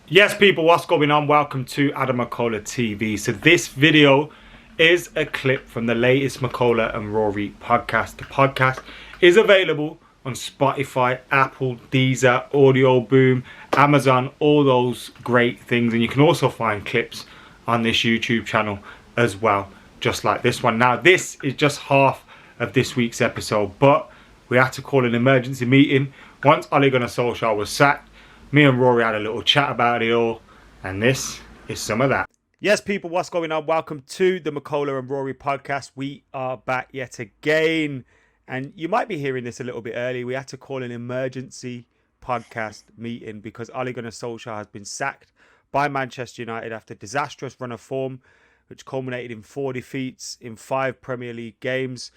Yes, people, what's going on? Welcome to AdamMcKola TV. So this video is a clip from the latest McKola and Rory podcast. The podcast is available on Spotify, Apple, Deezer, Audio Boom, Amazon, all those great things. And you can also find clips on this YouTube channel as well, just like this one. Now, this is just half of this week's episode, but we had to call an emergency meeting once Ole Gunnar Solskjaer was sacked. Me and Rory had a little chat about it all, and this is some of that. Yes, people, what's going on? Welcome to the McKola and Rory podcast. We are back yet again, and you might be hearing this a little bit early. We had to call an emergency podcast meeting because Ole Gunnar Solskjaer has been sacked by Manchester United after a disastrous run of form, which culminated in 4 defeats in 5 Premier League games.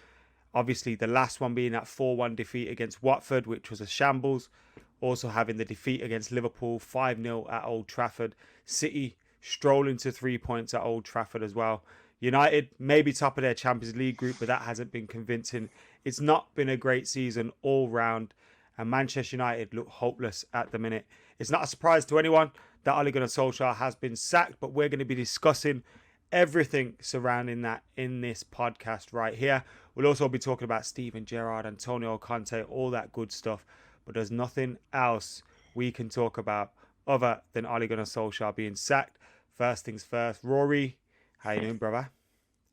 Obviously, the last one being that 4-1 defeat against Watford, which was a shambles. Also having the defeat against Liverpool 5-0 at Old Trafford. City strolling to 3 points at Old Trafford as well. United maybe top of their Champions League group, but that hasn't been convincing. It's not been a great season all round, and Manchester United look hopeless at the minute. It's not a surprise to anyone that Ole Gunnar Solskjaer has been sacked, but we're going to be discussing everything surrounding that in this podcast right here. We'll also be talking about Steven Gerrard, Antonio Conte, all that good stuff. But there's nothing else we can talk about other than Ole Gunnar Solskjaer being sacked. First things first. Rory, how you doing, brother?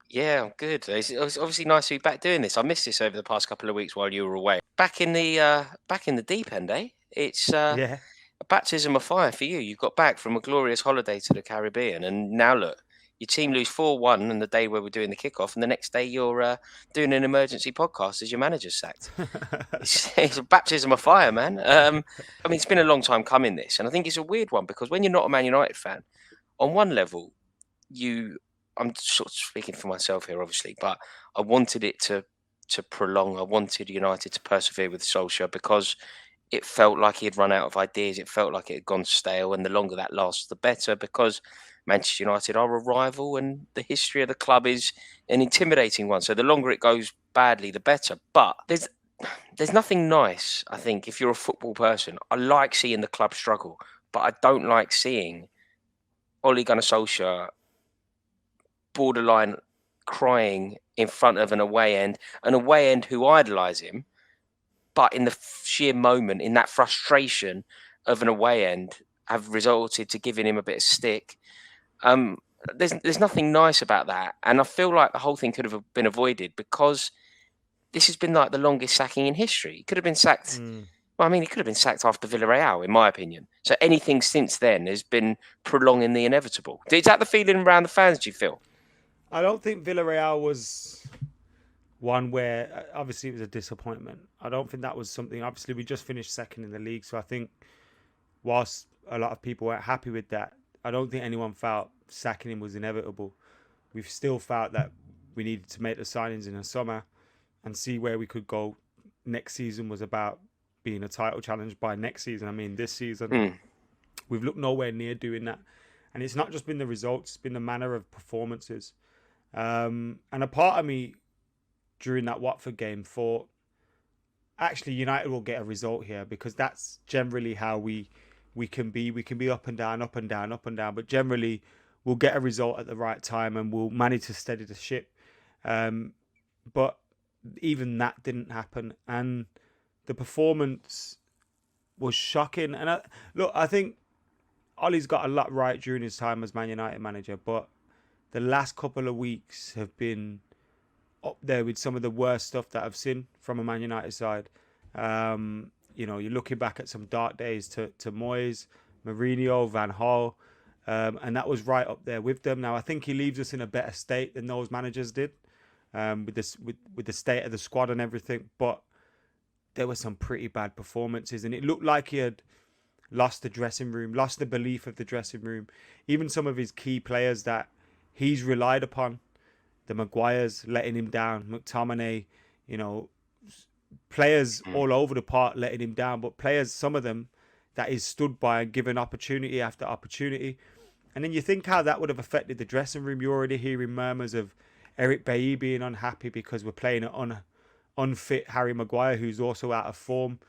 Yeah, I'm good. It's obviously nice to be back doing this. I missed this over the past couple of weeks while you were away. Back in the deep end, eh? It's Yeah. a baptism of fire for you. You got back from a glorious holiday to the Caribbean, and now look, your team lose 4-1 on the day where we're doing the kickoff, and the next day you're doing an emergency podcast as your manager's sacked. It's a baptism of fire, man. I mean, it's been a long time coming, this, and I think it's a weird one because when you're not a Man United fan, on one level, I'm sort of speaking for myself here, obviously, but I wanted it to prolong. I wanted United to persevere with Solskjaer because it felt like he had run out of ideas. It felt like it had gone stale, and the longer that lasts, the better. Because Manchester United are a rival, and the history of the club is an intimidating one. So the longer it goes badly, the better. But there's nothing nice, I think, if you're a football person. I like seeing the club struggle, but I don't like seeing Ole Gunnar Solskjaer borderline crying in front of an away end who idolise him, but in the sheer moment, in that frustration of an away end, have resulted to giving him a bit of stick. There's nothing nice about that, and I feel like the whole thing could have been avoided because this has been like the longest sacking in history. He could have been sacked. Well, I mean, he could have been sacked after Villarreal, in my opinion. So anything since then has been prolonging the inevitable. Is that the feeling around the fans, do you feel? I don't think Villarreal was one where, obviously, it was a disappointment. I don't think that was something. Obviously, we just finished second in the league. So I think whilst a lot of people weren't happy with that, I don't think anyone felt sacking him was inevitable. We've still felt that we needed to make the signings in the summer and see where we could go. Next season was about being a title challenge by next season. I mean, this season, we've looked nowhere near doing that. And it's not just been the results, it's been the manner of performances. And a part of me during that Watford game thought, actually, United will get a result here because that's generally how we can be. We can be up and down, up and down, up and down. But generally, we'll get a result at the right time and we'll manage to steady the ship. But even that didn't happen. And the performance was shocking. And I think Ollie's got a lot right during his time as Man United manager, but the last couple of weeks have been up there with some of the worst stuff that I've seen from a Man United side. You're looking back at some dark days to Moyes, Mourinho, Van Gaal, and that was right up there with them. Now, I think he leaves us in a better state than those managers did, with the state of the squad and everything. But there were some pretty bad performances, and it looked like he had lost the dressing room, lost the belief of the dressing room. Even some of his key players that he's relied upon, the Maguires letting him down, McTominay, players all over the park letting him down, but players, some of them, that he's stood by and given opportunity after opportunity. And then you think how that would have affected the dressing room. You're already hearing murmurs of Eric Bailly being unhappy because we're playing an unfit Harry Maguire, who's also out of form.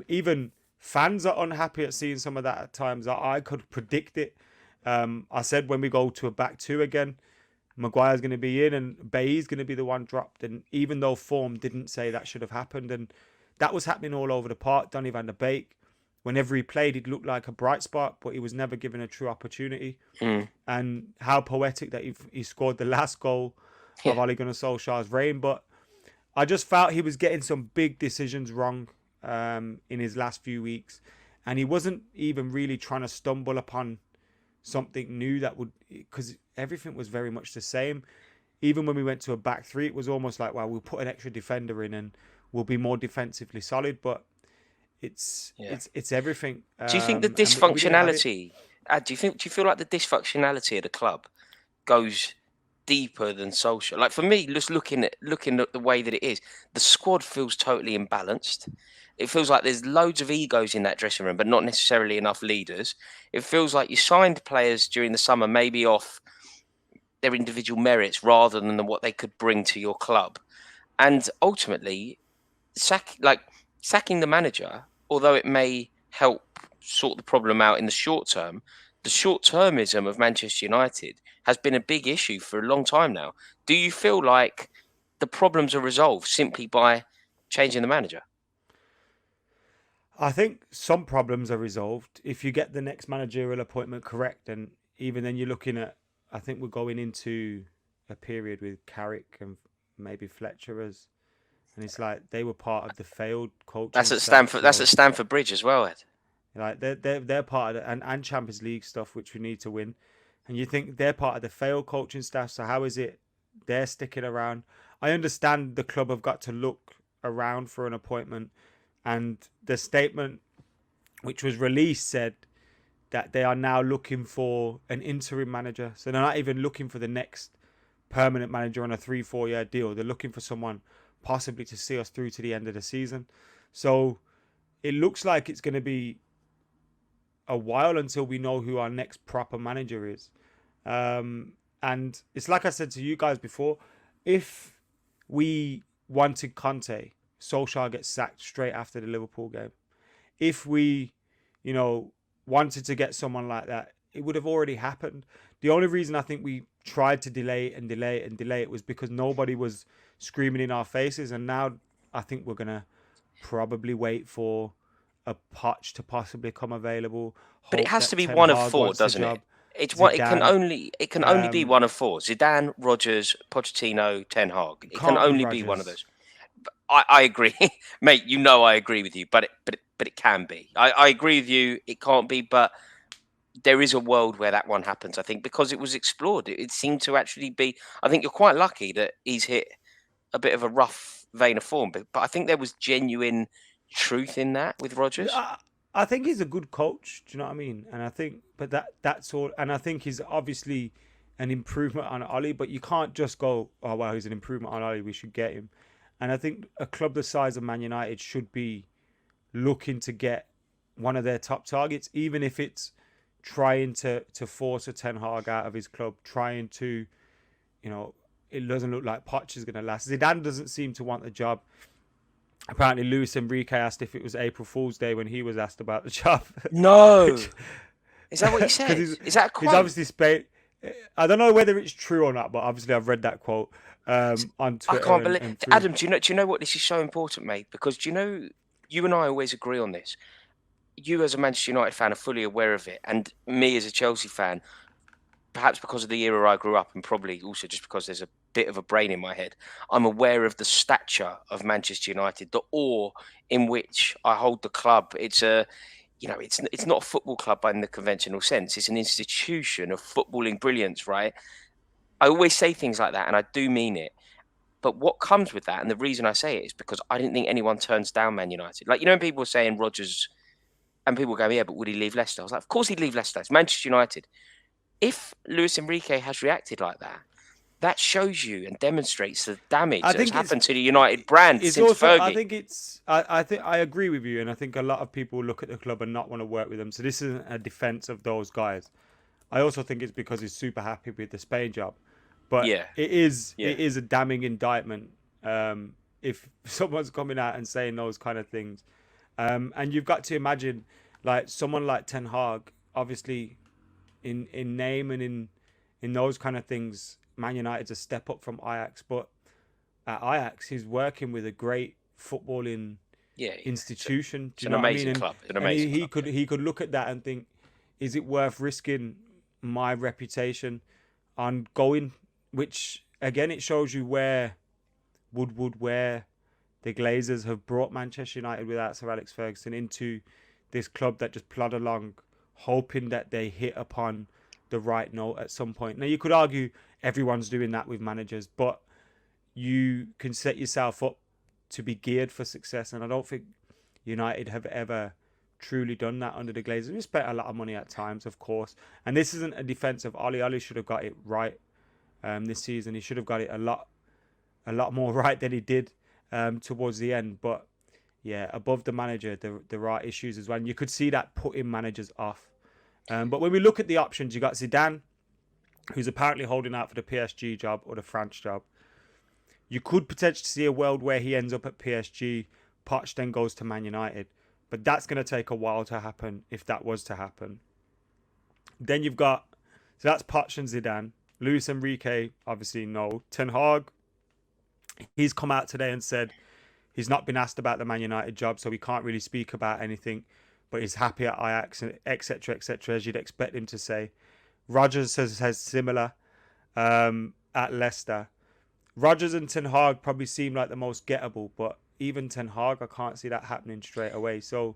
Even fans are unhappy at seeing some of that at times. I could predict it. I said when we go to a back two again, Maguire's going to be in and Bailly's going to be the one dropped. And even though form didn't say that should have happened, and that was happening all over the park. Donny van der Beek, whenever he played, it looked like a bright spot, but he was never given a true opportunity. And how poetic that he scored the last goal of Ole Gunnar Solskjaer's reign. But I just felt he was getting some big decisions wrong in his last few weeks. And he wasn't even really trying to stumble upon something new that would, because everything was very much the same. Even when we went to a back three, it was almost like, well, we'll put an extra defender in and we'll be more defensively solid. But it's everything. Do you think the dysfunctionality? Do you feel like the dysfunctionality of the club goes deeper than Solskjaer? Like for me, just looking at the way that it is, the squad feels totally imbalanced. It feels like there's loads of egos in that dressing room, but not necessarily enough leaders. It feels like you signed players during the summer, maybe off their individual merits rather than what they could bring to your club. And ultimately, sacking the manager, although it may help sort the problem out in the short term, the short-termism of Manchester United has been a big issue for a long time now. Do you feel like the problems are resolved simply by changing the manager? I think some problems are resolved if you get the next managerial appointment correct. And even then you're looking at, I think we're going into a period with Carrick and maybe Fletcher and it's like they were part of the failed coaching. That's at Stamford. That's at Stamford Bridge as well, Ed. Like they're part of it, and Champions League stuff, which we need to win. And you think they're part of the failed coaching staff. So how is it they're sticking around? I understand the club have got to look around for an appointment. And the statement which was released said that they are now looking for an interim manager. So they're not even looking for the next permanent manager on a 3-4 year deal. They're looking for someone possibly to see us through to the end of the season. So it looks like it's going to be a while until we know who our next proper manager is. And it's like I said to you guys before, if we wanted Conte, Solskjaer gets sacked straight after the Liverpool game. If we, wanted to get someone like that, it would have already happened. The only reason I think we tried to delay it was because nobody was screaming in our faces. And now I think we're going to probably wait for a Poch to possibly come available. But it has to be one of four, doesn't it? It can only be one of four. Zidane, Rodgers, Pochettino, Ten Hag. It can only be one of those. I agree, mate. I agree with you, but it can be. I agree with you. It can't be, but there is a world where that one happens. I think because it was explored. It seemed to actually be. I think you're quite lucky that he's hit a bit of a rough vein of form, but I think there was genuine truth in that with Rodgers. I think he's a good coach. Do you know what I mean? And I think, but that's all. And I think he's obviously an improvement on Ole, but you can't just go, oh well, he's an improvement on Ole, we should get him. And I think a club the size of Man United should be looking to get one of their top targets, even if it's trying to force a Ten Hag out of his club, trying to, it doesn't look like Poch is going to last. Zidane doesn't seem to want the job. Apparently, Luis Enrique asked if it was April Fool's Day when he was asked about the job. No. Is that what he said? Is that a quote? He's obviously I don't know whether it's true or not, but obviously I've read that quote on Twitter. I can't believe Adam, do you know what? This is so important, mate, because you and I always agree on this. You as a Manchester United fan are fully aware of it, and me as a Chelsea fan, perhaps because of the era I grew up and probably also just because there's a bit of a brain in my head, I'm aware of the stature of Manchester United, the awe in which I hold the club. It's it's not a football club in the conventional sense. It's an institution of footballing brilliance, right? I always say things like that, and I do mean it. But what comes with that, and the reason I say it is because I didn't think anyone turns down Man United. Like, when people were saying Rodgers, and people go, yeah, but would he leave Leicester? I was like, of course he'd leave Leicester. It's Manchester United. If Luis Enrique has reacted like that, that shows you and demonstrates the damage that has happened to the United brand since Fergie. I think I agree with you, and I think a lot of people look at the club and not want to work with them. So this isn't a defense of those guys. I also think it's because he's super happy with the Spain job. But it is a damning indictment if someone's coming out and saying those kind of things. And you've got to imagine, like someone like Ten Hag, obviously, in name and in those kind of things, Man United's a step up from Ajax. But at Ajax, he's working with a great footballing Yeah, institution. it's Do you an know what I amazing mean? club. It's an And amazing he club. could look at that and think, is it worth risking my reputation on going? Which again, it shows you where where the Glazers have brought Manchester United without Sir Alex Ferguson into this club that just plod along, hoping that they hit upon the right note at some point. Now, you could argue everyone's doing that with managers, but you can set yourself up to be geared for success. And I don't think United have ever truly done that under the Glazers. We spent a lot of money at times, of course. And this isn't a defense of Oli. Oli should have got it right this season. He should have got it a lot more right than he did towards the end. But yeah, above the manager, there are issues as well. And you could see that putting managers off. But when we look at the options, you got Zidane, who's apparently holding out for the PSG job or the France job. You could potentially see a world where he ends up at PSG, Poch then goes to Man United. But that's going to take a while to happen if that was to happen. Then you've got, so that's Poch and Zidane. Luis Enrique, obviously no. Ten Hag, he's come out today and said he's not been asked about the Man United job, so he can't really speak about anything. But he's happy at Ajax, etc., as you'd expect him to say. Rodgers says similar at Leicester. Rodgers and Ten Hag probably seem like the most gettable, but even Ten Hag, I can't see that happening straight away. So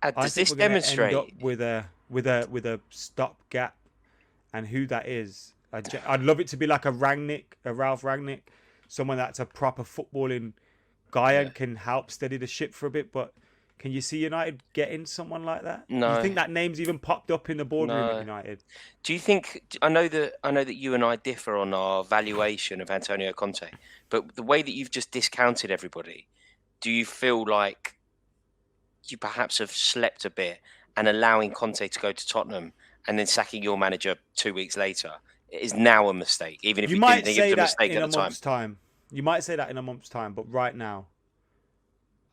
I Does think this we're going to end up demonstrate? with a stopgap, and who that is, I'd love it to be like a Ralph Rangnick, someone that's a proper footballing guy Yeah. and can help steady the ship for a bit. But can you see United getting someone like that? No. You think that name's even popped up in the boardroom at No. United? Do you think? I know that you and I differ on our valuation of Antonio Conte, but the way that you've just discounted everybody, do you feel like you perhaps have slept a bit and allowing Conte to go to Tottenham and then sacking your manager 2 weeks later is now a mistake, even if You you might didn't think it was say a that mistake in at a the time? month's time. You might say that in a month's time, but right now,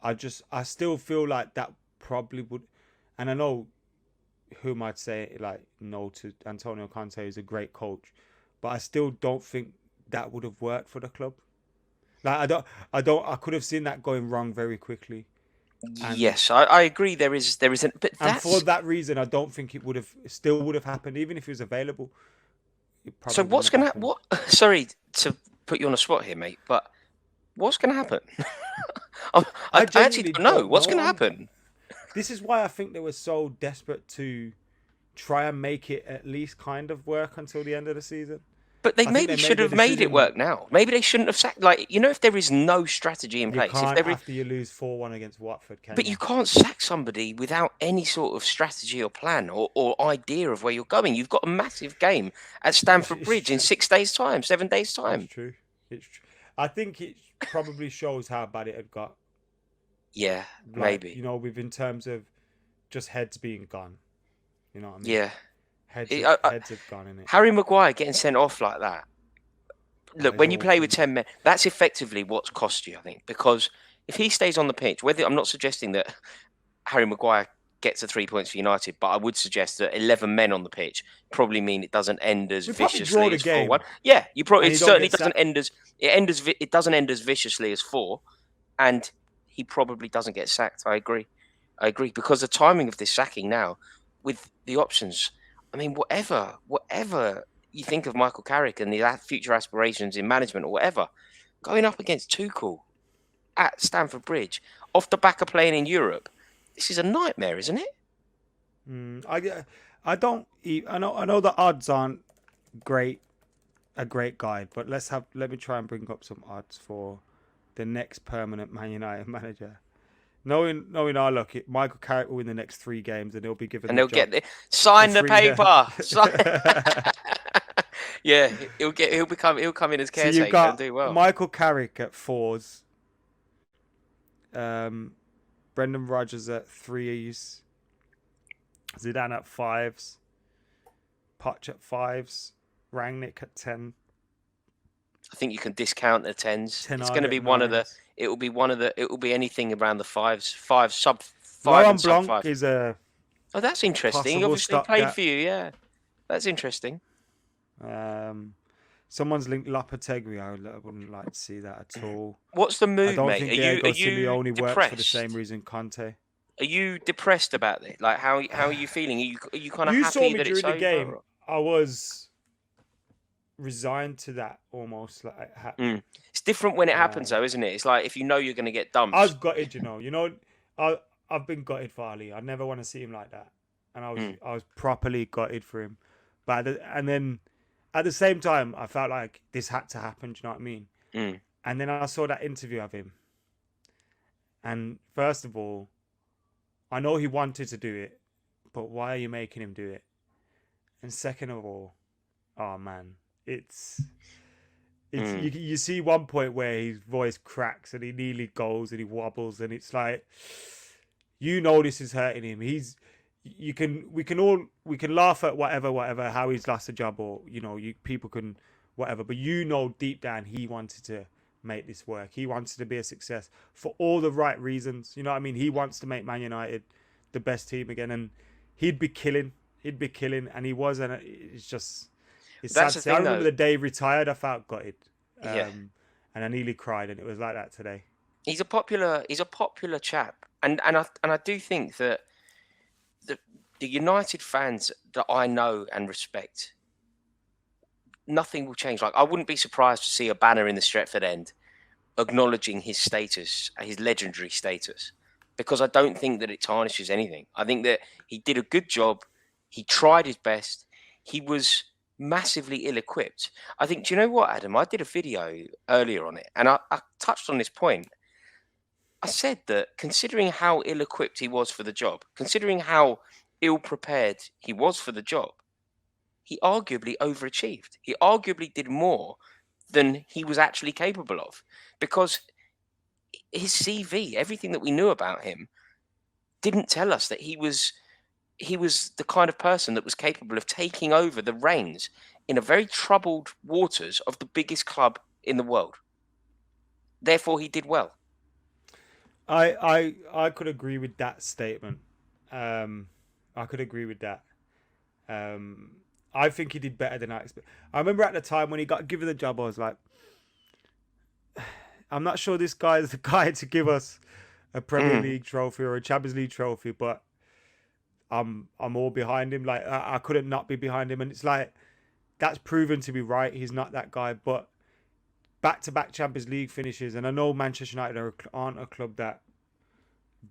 I still feel like that probably would, and I know who might say like no to Antonio Conte is a great coach, but I still don't think that would have worked for the club. Like I could have seen that going wrong very quickly. And Yes, I agree. There is an, but and for that's that reason, I don't think it would have happened even if he was available. It so. probably wouldn't What's have gonna happened. what? Sorry to put you on the spot here, mate, but what's gonna happen? I actually genuinely don't know. don't What's know. gonna happen? This is why I think they were so desperate to try and make it at least kind of work until the end of the season. But they I think maybe they should made have the made it decision. work now. Maybe they shouldn't have sacked. Like, if there is no strategy in You place, can't after you lose 4-1 against Watford, can but you? you can't sack somebody without any sort of strategy or plan or idea of where you're going. You've got a massive game at Stamford Bridge in 6 days' time, 7 days' It's time. true. It's true. I think it probably shows how bad it had got. Yeah, Like, maybe. with in terms of just heads being gone. You know what I mean? Yeah. Heads It- heads have gone in it. Harry Maguire getting sent off like that. That Look, is when you play with awful. 10 men, that's effectively what's cost you, I think, because if he stays on the pitch, whether I'm not suggesting that Harry Maguire gets the 3 points for United, but I would suggest that 11 men on the pitch probably mean it doesn't end as We probably draw viciously the as game. 4-1. Yeah, you probably And it you don't certainly get doesn't sacked. end as it doesn't end as viciously as 4, and he probably doesn't get sacked. I agree because the timing of this sacking now, with the options, I mean, whatever you think of Michael Carrick and the future aspirations in management or whatever, going up against Tuchel at Stamford Bridge off the back of playing in Europe, this is a nightmare, isn't it? I don't. I know the odds aren't a great guide, but let me try and bring up some odds for the next permanent Man United manager. Knowing our luck, Michael Carrick will win the next 3 games, and he'll be given. And the they'll job get sign for the 3 years. paper. Yeah, he'll come in as So caretaker you've got and do well. Michael Carrick at 4s, Brendan Rodgers at 3s, Zidane at 5s, Poch at 5s, Rangnick at 10. I think you can discount the 10s. Ten It's going to Hag be at one of the. 9s. It will be anything around the 5s, 5 sub 5 Laurent and sub Blanc 5. is a Oh, that's interesting. He possible obviously played stopgap. for you, yeah. That's interesting. Someone's linked Lopetegui. I wouldn't like to see that at all. What's the I mood, don't mate? think Are Diego you Simeone works for the depressed? same reason Conte. Are you depressed about it? Like, how are you feeling? Are you kind of You saw happy me that it's during the over? game. I was resigned to that almost like happening. It's different when it happens, Um, though, isn't it? It's like if you know you're going to get dumped. I was gutted, I've been gutted for Ali. I never want to see him like that, and I was properly gutted for him. And then at the same time, I felt like this had to happen. Do you know what I mean? And then I saw that interview of him, and first of all, I know he wanted to do it, but why are you making him do it? And second of all, oh man, it's you see one point where his voice cracks and he nearly goes and he wobbles and it's like, this is hurting him. We can laugh at whatever how he's lost a job, or people can whatever, but deep down he wanted to make this work. He wanted to be a success for all the right reasons. You know what I mean? He wants to make Man United the best team again, and he'd be killing, and he was, and it's That's sad. the thing, I remember though. the day he retired, I felt gutted, Yeah. and I nearly cried, and it was like that today. He's a popular chap, and I do think that the United fans that I know and respect, nothing will change. Like, I wouldn't be surprised to see a banner in the Stretford end acknowledging his status, his legendary status, because I don't think that it tarnishes anything. I think that he did a good job. He tried his best. He was massively ill-equipped. I think, do you know what, Adam? I did a video earlier on it, and I touched on this point. I said that considering how ill-equipped he was for the job, considering how ill-prepared he was for the job, he arguably overachieved. He arguably did more than he was actually capable of, because his CV, everything that we knew about him, didn't tell us that he was the kind of person that was capable of taking over the reins in a very troubled waters of the biggest club in the world. Therefore, he did well. I could agree with that statement. I could agree with that. I think he did better than I expected. I remember at the time when he got given the job, I was like, I'm not sure this guy is the guy to give us a Premier League trophy or a Champions League trophy, but I'm all behind him. Like, I couldn't not be behind him, and it's like that's proven to be right. He's not that guy, but back-to-back Champions League finishes, and I know Manchester United aren't a club that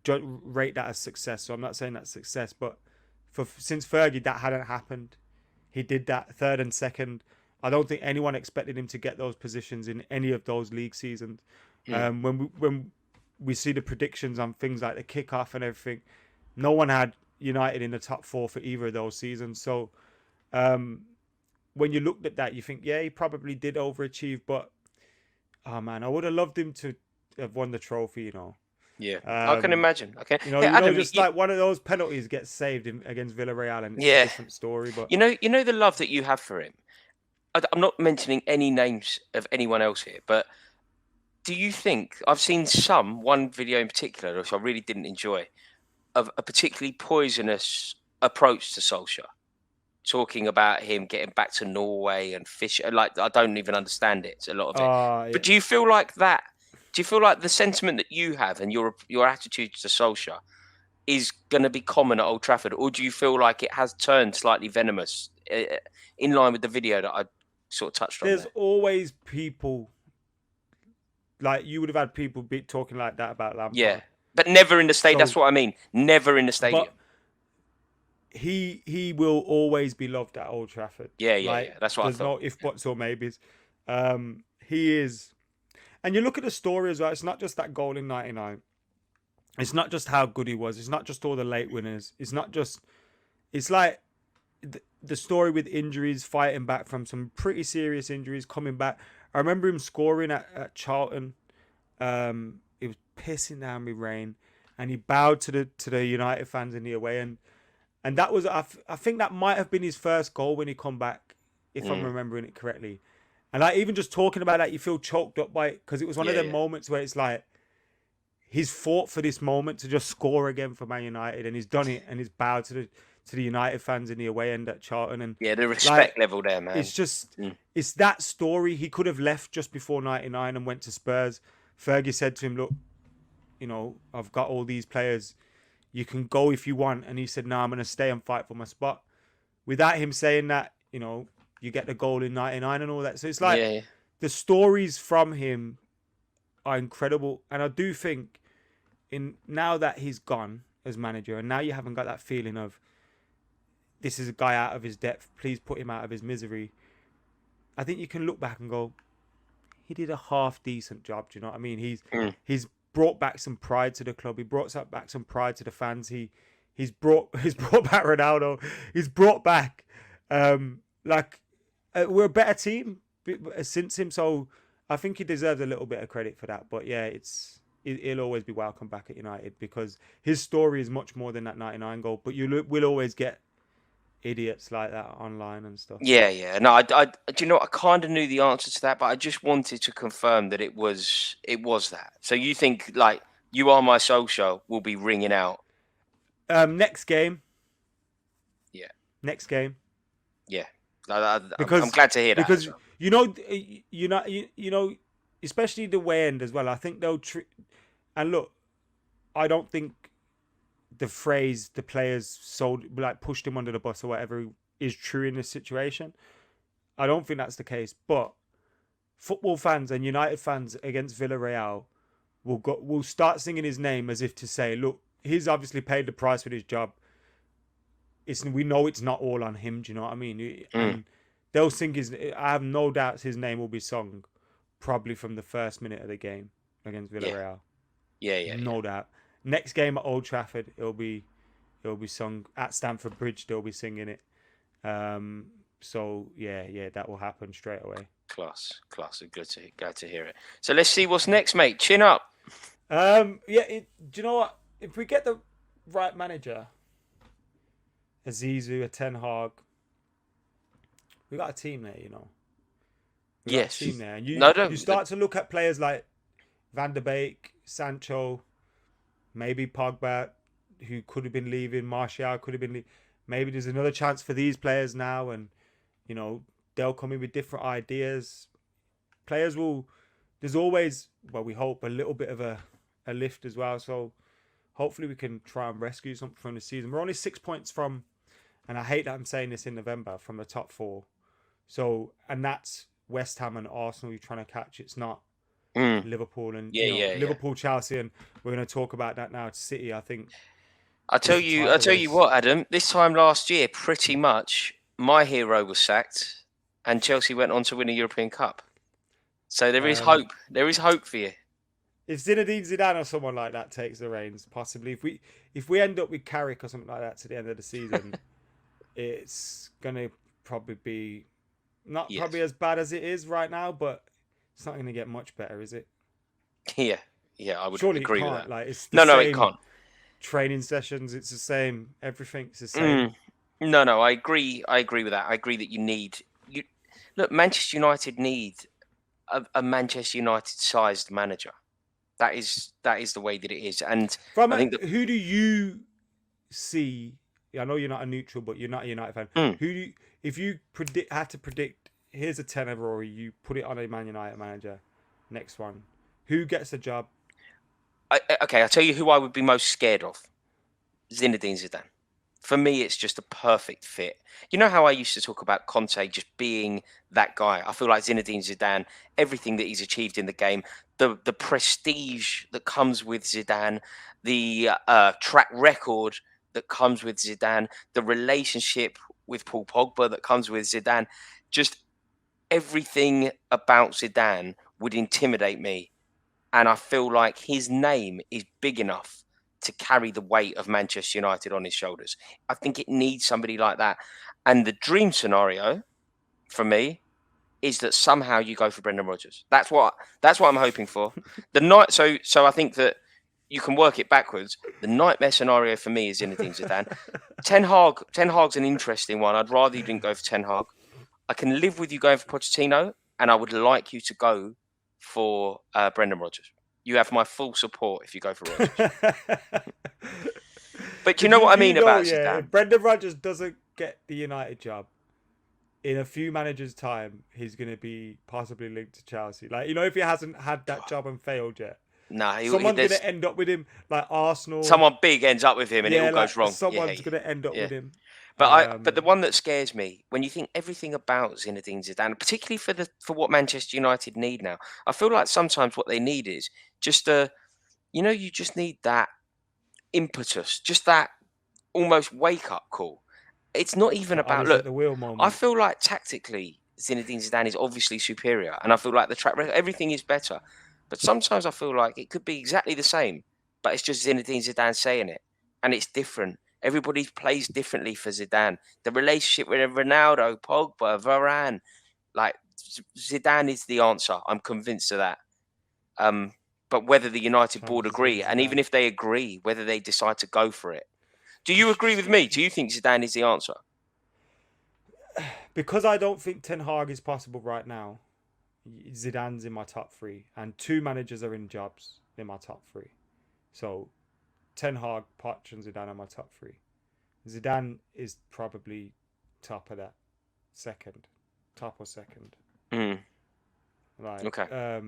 rate that as success, so I'm not saying that's success, but since Fergie, that hadn't happened. He did that third and second. I don't think anyone expected him to get those positions in any of those league seasons. When we see the predictions on things like the kickoff and everything, no one had United in the top 4 for either of those seasons. So when you looked at that, you think, yeah, he probably did overachieve, but oh man, I would have loved him to have won the trophy, Yeah, I can imagine. Okay, Adam, just like one of those penalties gets saved against Villarreal, and it's a different story. But you know the love that you have for him. I'm not mentioning any names of anyone else here, but do you think I've seen one video in particular, which I really didn't enjoy, of a particularly poisonous approach to Solskjaer, talking about him getting back to Norway and fish. Like, I don't even understand it. It's a lot of it. Yeah. But do you feel like that? Do you feel like the sentiment that you have and your attitude to Solskjaer is going to be common at Old Trafford, or do you feel like it has turned slightly venomous in line with the video that I sort of touched on? There's always people, like you would have had people talking like that about Lampard. Yeah, but never in the stadium. That's what I mean. Never in the stadium. But he will always be loved at Old Trafford. Yeah. That's what I thought. There's no if, buts, or maybes. He is. And you look at the story as well. It's not just that goal in '99. It's not just how good he was. It's not just all the late winners. It's not just. It's like the story with injuries, fighting back from some pretty serious injuries, coming back. I remember him scoring at Charlton. It was pissing down with rain, and he bowed to the United fans in the away end. And that was, I think that might have been his first goal when he come back, if I'm remembering it correctly. And like, even just talking about that, you feel choked up by it, because it was one of them moments where it's like, he's fought for this moment to just score again for Man United, and he's done it, and he's bowed to the United fans in the away end at Charlton, and Yeah, the respect like level there, man. it's just it's that story. He could have left just before '99 and went to Spurs. Fergie said to him, "Look, you know, I've got all these players. You can go if you want," and he said, "No, I'm going to stay and fight for my spot." Without him saying that, you know, you get the goal in '99 and all that. So it's like the stories from him are incredible, and I do think now that he's gone as manager, and now you haven't got that feeling of this is a guy out of his depth, please put him out of his misery. I think you can look back and go, he did a half decent job. Do you know what I mean? He's brought back some pride to the club. He brought back some pride to the fans. He's brought back Ronaldo. He's brought back we're a better team since him. So I think he deserves a little bit of credit for that. But yeah, he'll always be welcome back at United because his story is much more than that '99 goal. But you will always get idiots like that online and stuff. Yeah. No, I do you know, I kind of knew the answer to that, but I just wanted to confirm that it was that. So you think like "You Are My Solskjaer" will be ringing out? Next game. Yeah. Next game. Yeah. Because I'm glad to hear that. Because you know, especially the way end as well. I think they'll and look, I don't think the phrase the players pushed him under the bus or whatever is true in this situation. I don't think that's the case. But football fans and United fans against Villarreal will start singing his name as if to say, look, he's obviously paid the price for his job. We know it's not all on him. Do you know what I mean? And they'll sing I have no doubts his name will be sung probably from the first minute of the game against Villarreal. Yeah. No doubt. Next game at Old Trafford, it'll be sung at Stamford Bridge. They'll be singing it. So yeah, that will happen straight away. Class. Glad to hear it. So let's see what's next, mate. Chin up. Do you know what? If we get the right manager, a Zizou, a Ten Hag, we got a team there. You know. Yes. Team there, and you start to look at players like Van der Beek, Sancho. Maybe Pogba, who could have been leaving, Martial could have been leaving. Maybe there's another chance for these players now, and you know they'll come in with different ideas. Players there's always, well, we hope, a little bit of a lift as well. So hopefully we can try and rescue something from the season. We're only 6 points from, and I hate that I'm saying this in November, from the top four. So, and that's West Ham and Arsenal you're trying to catch. It's not Liverpool and Liverpool, Chelsea, and we're going to talk about that now. It's City, I think. I tell you what, Adam. This time last year, pretty much my hero was sacked, and Chelsea went on to win a European Cup. So there is hope. There is hope for you. If Zinedine Zidane or someone like that takes the reins, possibly. If we end up with Carrick or something like that to the end of the season, it's going to probably be probably as bad as it is right now, but it's not going to get much better, is it? Yeah, I would Surely agree it with can't. that. Like, it's the no, same it can't. Training sessions, it's the same. Everything's the same. No, I agree. I agree with that. I agree that look, Manchester United need a Manchester United-sized manager. That is the way that it is. And who do you see? I know you're not a neutral, but you're not a United fan. If you had to predict, here's a tenner, Rory, you put it on a Man United manager. Next one, who gets the job? I'll tell you who I would be most scared of. Zinedine Zidane. For me, it's just a perfect fit. You know how I used to talk about Conte just being that guy? I feel like Zinedine Zidane, everything that he's achieved in the game, the prestige that comes with Zidane, the track record that comes with Zidane, the relationship with Paul Pogba that comes with Zidane, just everything about Zidane would intimidate me. And I feel like his name is big enough to carry the weight of Manchester United on his shoulders. I think it needs somebody like that. And the dream scenario for me is that somehow you go for Brendan Rodgers. That's what I'm hoping for. So I think that you can work it backwards. The nightmare scenario for me is Zinedine Zidane. Ten Hag's an interesting one. I'd rather you didn't go for Ten Hag. I can live with you going for Pochettino, and I would like you to go for Brendan Rodgers. you have my full support if you go for Rodgers. But do you know what I mean about Zidane? If Brendan Rodgers doesn't get the United job, in a few managers' time, he's going to be possibly linked to Chelsea. Like, if he hasn't had that job and failed yet. No, someone's going to end up with him, like Arsenal. Someone big ends up with him and it all goes wrong. Someone's going to end up with him. But the one that scares me, when you think everything about Zinedine Zidane, particularly for what Manchester United need now, I feel like sometimes what they need is just you just need that impetus, just that almost wake up call. It's not even about look. The wheel moment. I feel like tactically Zinedine Zidane is obviously superior, and I feel like the track record, everything is better. But sometimes I feel like it could be exactly the same, but it's just Zinedine Zidane saying it, and it's different. Everybody plays differently for Zidane. The relationship with Ronaldo, Pogba, Varane, like Zidane is the answer. I'm convinced of that. But whether the United board agree, and even if they agree, whether they decide to go for it. Do you agree with me? Do you think Zidane is the answer? Because I don't think Ten Hag is possible right now, Zidane's in my top 3. And 2 managers are in jobs in my top 3. So Ten Hag, Poch and Zidane are my top 3. Zidane is probably top of that. Top or second. Like, okay.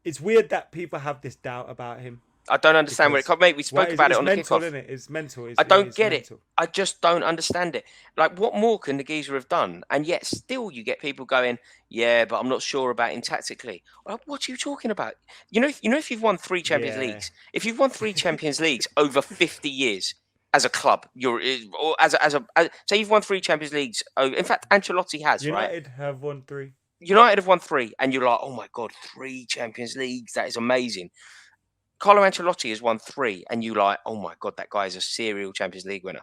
It's weird that people have this doubt about him. I don't understand where it comes. Mate, we spoke about it on the kickoff. Isn't it? It's mental. I don't get it. I just don't understand it. Like, what more can the geezer have done? And yet, still, you get people going, "Yeah, but I'm not sure about him tactically." Like, what are you talking about? If you've won 3 Champions Leagues, if you've won 3 Champions Leagues over 50 years as a club, say you've won 3 Champions Leagues. In fact, Ancelotti has. United have won 3. United have won 3, and you're like, "Oh my God, 3 Champions Leagues! That is amazing." Carlo Ancelotti has won 3, and you like, oh my God, that guy is a serial Champions League winner.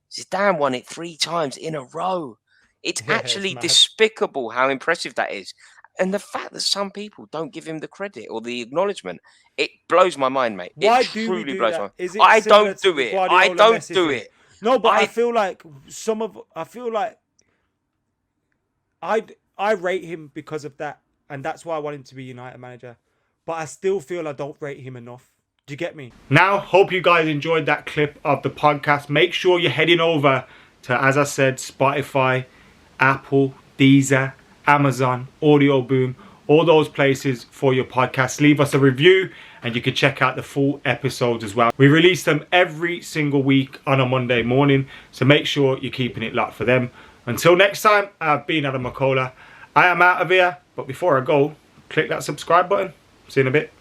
Zidane won it 3 times in a row. It's actually despicable how impressive that is. And the fact that some people don't give him the credit or the acknowledgement, it blows my mind, mate. Why it do truly we do blows that? my mind. Is it I don't do do it. Guardiola I don't do it. No, but I feel like I rate him because of that, and that's why I want him to be United manager. But I still feel I don't rate him enough. Do you get me? Now, hope you guys enjoyed that clip of the podcast. Make sure you're heading over to, as I said, Spotify, Apple, Deezer, Amazon, Audio Boom, all those places for your podcast. Leave us a review and you can check out the full episodes as well. We release them every single week on a Monday morning, so make sure you're keeping it locked for them. Until next time, I've been AdamMcKola. I am out of here, but before I go, click that subscribe button. See you in a bit.